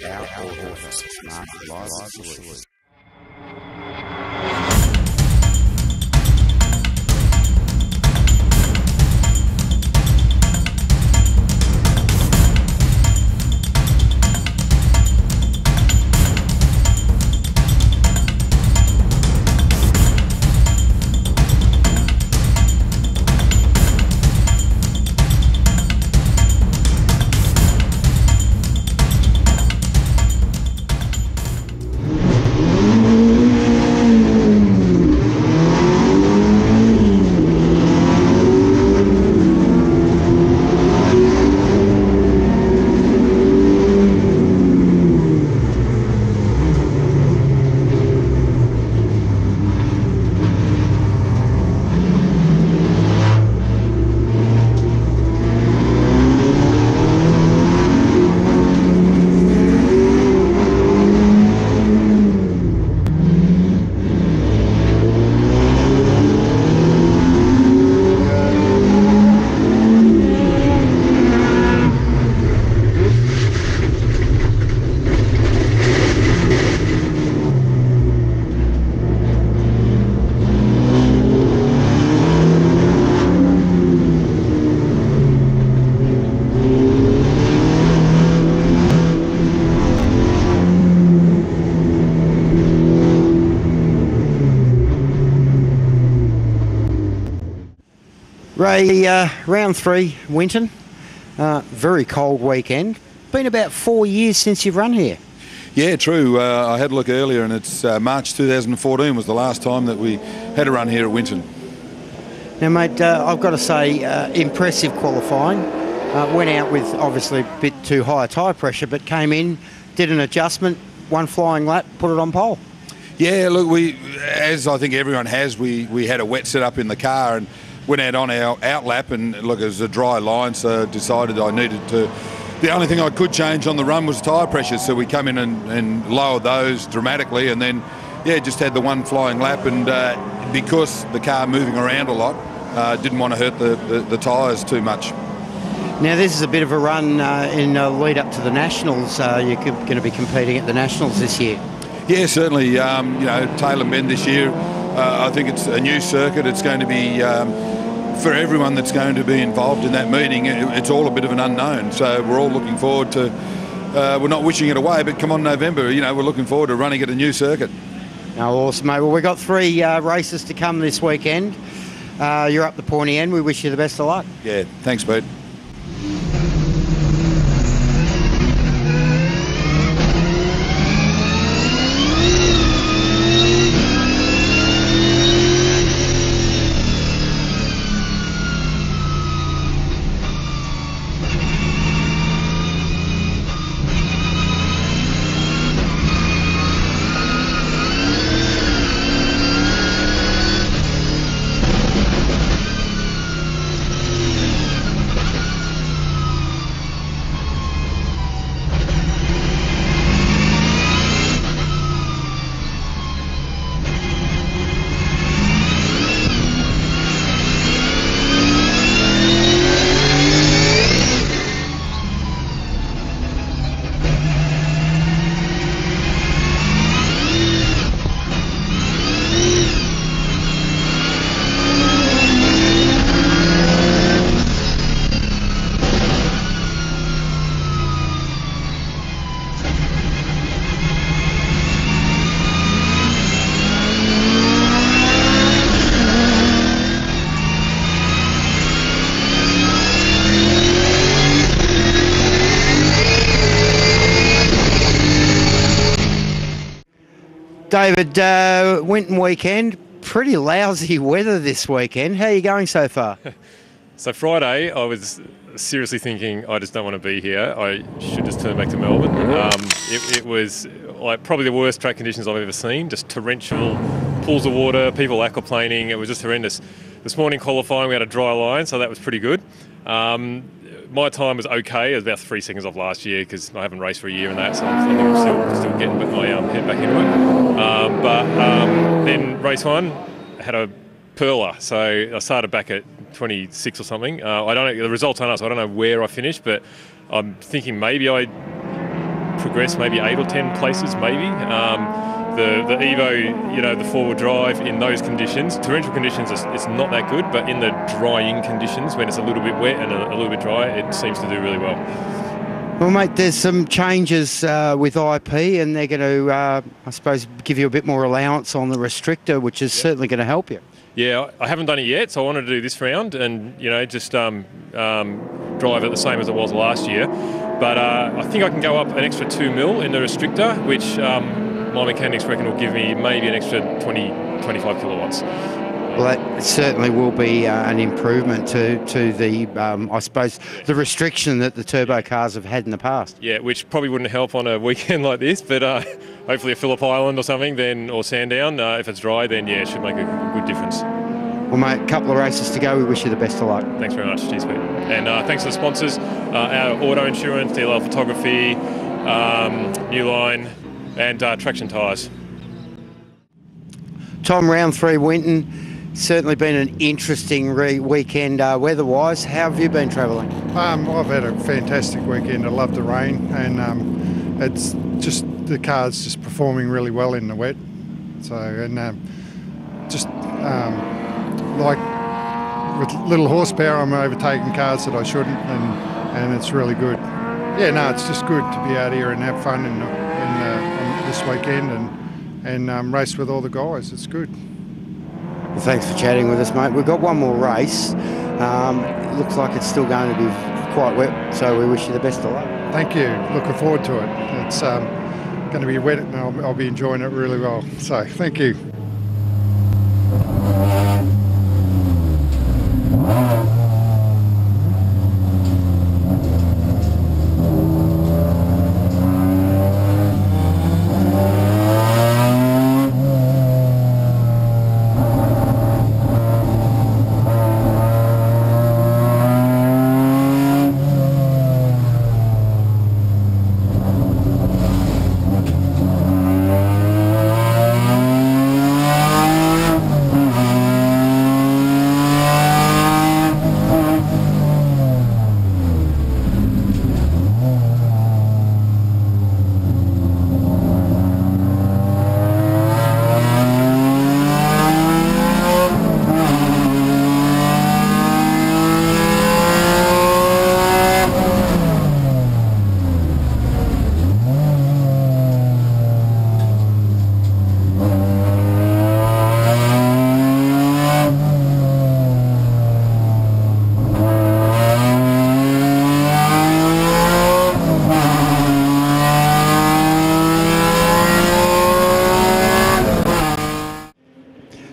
Our Horse Smart License. Ray, round 3, Winton. Very cold weekend. Been about 4 years since you've run here. Yeah, true. I had a look earlier, and it's March 2014 was the last time that we had a run here at Winton. Now, mate, I've got to say, impressive qualifying. Went out with obviously a bit too high tyre pressure, but came in, did an adjustment, one flying lap, put it on pole. Yeah, look, as I think everyone has, we had a wet setup in the car and went out on our out lap, and look, it was a dry line, so decided I needed to. The only thing I could change on the run was tyre pressure, so we come in and lowered those dramatically, and then yeah, just had the one flying lap, and because the car moving around a lot, didn't want to hurt the tyres too much. Now this is a bit of a run in lead up to the Nationals. You're going to be competing at the Nationals this year. Yeah, certainly. You know, Taylor Bend this year. I think it's a new circuit. It's going to be for everyone that's going to be involved in that meeting. It's all a bit of an unknown. So we're all looking forward to. We're not wishing it away, but come on November, you know, we're looking forward to running at a new circuit. Oh, awesome, mate. Well, we've got 3 races to come this weekend. You're up the pointy end. We wish you the best of luck. Yeah, thanks, Pete. David, Winton weekend, pretty lousy weather this weekend. How are you going so far? So Friday, I was seriously thinking, I just don't want to be here. I should just turn back to Melbourne. It was like probably the worst track conditions I've ever seen, just torrential pools of water, people aquaplaning. It was just horrendous. This morning qualifying, we had a dry line, so that was pretty good. My time was okay. It was about 3 seconds off last year because I haven't raced for a year and that, so I think I'm still getting my head back into it. But then race 1 had a perler, so I started back at 26 or something. I don't know the results on us. I don't know where I finished, but I'm thinking maybe I progress maybe 8 or 10 places maybe. The Evo, you know, the four-wheel drive in those conditions, torrential conditions, it's not that good, but in the drying conditions, when it's a little bit wet and a little bit dry, it seems to do really well. Well, mate, there's some changes with IP, and they're going to, I suppose, give you a bit more allowance on the restrictor, which is certainly going to help you. Yeah, I haven't done it yet, so I wanted to do this round and, you know, just drive it the same as it was last year. But I think I can go up an extra 2 mil in the restrictor, which my mechanics reckon will give me maybe an extra 25 kilowatts. Well, that certainly will be an improvement to the, I suppose, the restriction that the turbo cars have had in the past. Yeah, which probably wouldn't help on a weekend like this, but hopefully a Phillip Island or something, then, or Sandown, if it's dry, then yeah, it should make a good difference. Well, mate, a couple of races to go. We wish you the best of luck. Thanks very much. Cheers, Pete. And thanks to the sponsors, our auto insurance, DLL Photography, New Line, and Traction Tyres. Tom, round 3, Winton. Certainly been an interesting weekend weather-wise. How have you been travelling? I've had a fantastic weekend. I love the rain, and it's just the car's just performing really well in the wet. So, and like with little horsepower, I'm overtaking cars that I shouldn't, and it's really good. Yeah, no, it's just good to be out here and have fun in this weekend and race with all the guys. It's good. Well, thanks for chatting with us, mate. We've got one more race. It looks like it's still going to be quite wet, so we wish you the best of luck. Thank you. Looking forward to it. It's going to be wet, and I'll be enjoying it really well. So, thank you.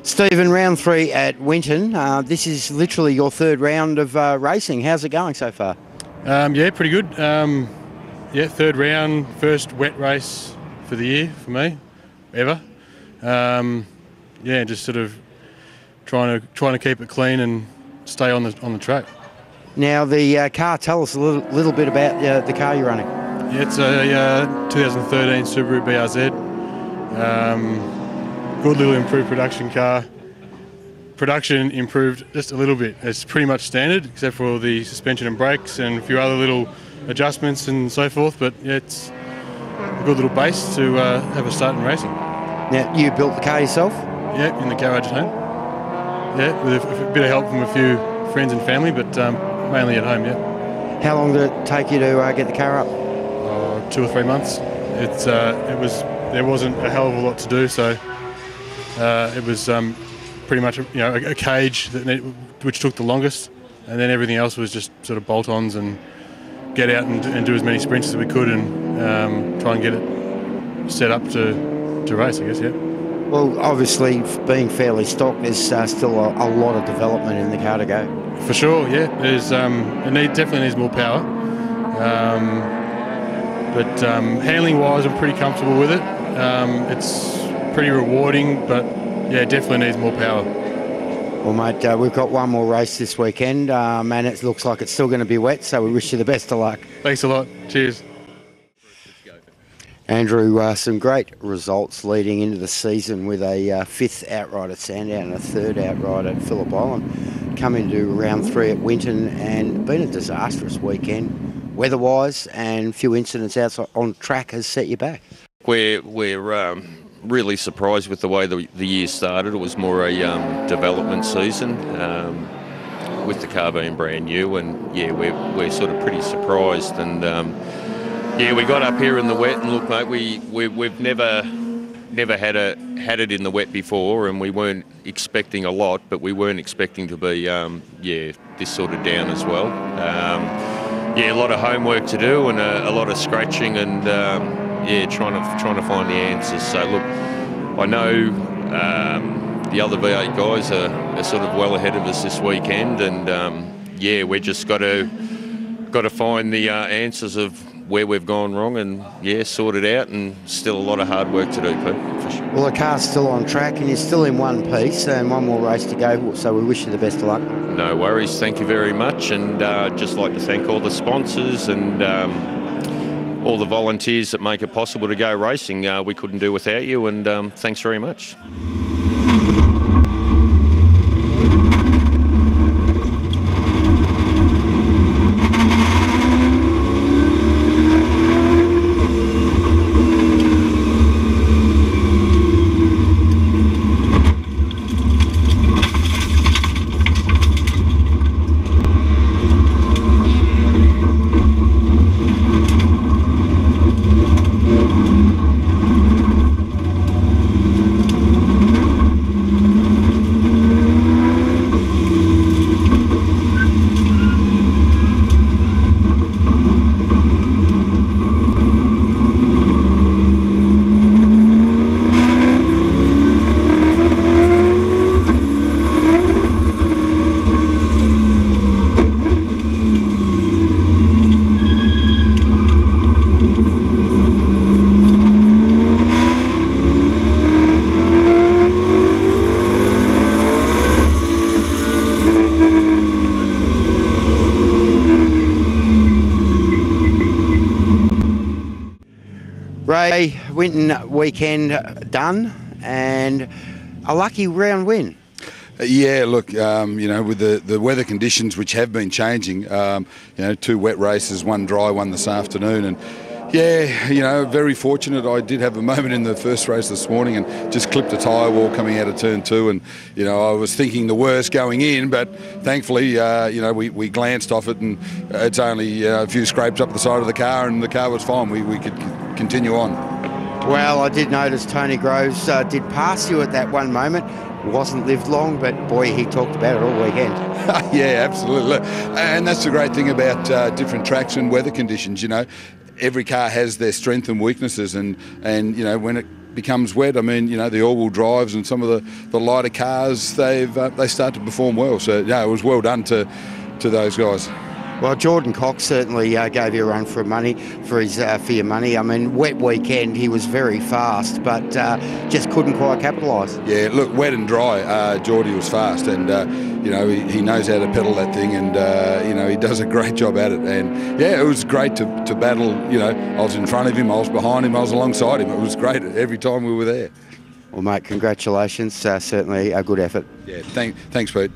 Stephen, round 3 at Winton. This is literally your 3rd round of racing. How's it going so far? Yeah, pretty good. Yeah, 3rd round, first wet race for the year for me, ever. Yeah, just sort of trying to keep it clean and stay on the track. Now the car. Tell us a little bit about the car you're running. Yeah, it's a 2013 Subaru BRZ. Good little improved production car. Production improved just a little bit. It's pretty much standard, except for the suspension and brakes and a few other little adjustments and so forth. But yeah, it's a good little base to have a start in racing. Now, you built the car yourself? Yeah, in the garage at home. Yeah, with a bit of help from a few friends and family, but mainly at home, yeah. How long did it take you to get the car up? 2 or 3 months. There wasn't a hell of a lot to do, so it was pretty much a cage which took the longest, and then everything else was just sort of bolt-ons and get out and do as many sprints as we could and try and get it set up to race, I guess, yeah. Well, obviously, being fairly stock, there's still a lot of development in the car to go. For sure, yeah. There's it definitely needs more power. But handling-wise, I'm pretty comfortable with it. It's pretty rewarding, but yeah, it definitely needs more power. Well, mate, we've got one more race this weekend, and it looks like it's still going to be wet, so we wish you the best of luck. Thanks a lot. Cheers. Andrew, some great results leading into the season with a 5th outright at Sandown and a 3rd outright at Phillip Island. Come into round 3 at Winton and been a disastrous weekend. weather-wise, and a few incidents outside on track has set you back? We're really surprised with the way the year started. It was more a development season with the car being brand new, and yeah, we're sort of pretty surprised. And yeah, we got up here in the wet, and look, mate, we've never had it in the wet before, and we weren't expecting a lot, but we weren't expecting to be this sort of down as well. Yeah, a lot of homework to do, and a lot of scratching, and trying to find the answers. So look, I know the other V8 guys are sort of well ahead of us this weekend, and we just got to find the answers of where we've gone wrong, and sort it out, and still a lot of hard work to do, Pete, for sure. Well, the car's still on track, and you're still in one piece, and one more race to go, so we wish you the best of luck. No worries, thank you very much, and just like to thank all the sponsors and all the volunteers that make it possible to go racing. We couldn't do without you, and thanks very much. Ray, Winton weekend done, and a lucky round win. Yeah, look, with the weather conditions which have been changing, 2 wet races, 1 dry, 1 this afternoon, and very fortunate. I did have a moment in the first race this morning and just clipped a tyre wall coming out of turn 2, and I was thinking the worst going in, but thankfully we glanced off it, and it's only a few scrapes up the side of the car, and the car was fine. We could continue on. Well, I did notice Tony Groves did pass you at that one moment. Wasn't lived long, but boy, he talked about it all weekend. Yeah, absolutely. And that's the great thing about different tracks and weather conditions. Every car has their strengths and weaknesses, and when it becomes wet, the all-wheel drives and some of the lighter cars, they start to perform well. So yeah, it was well done to those guys. Well, Jordan Cox certainly gave you a run for your money. Wet weekend, he was very fast, but just couldn't quite capitalise. Yeah, look, wet and dry, Geordie was fast, and he knows how to pedal that thing, and he does a great job at it. And yeah, it was great to battle. I was in front of him, I was behind him, I was alongside him. It was great every time we were there. Well, mate, congratulations. Certainly a good effort. Yeah, thanks, Pete.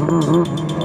Bye.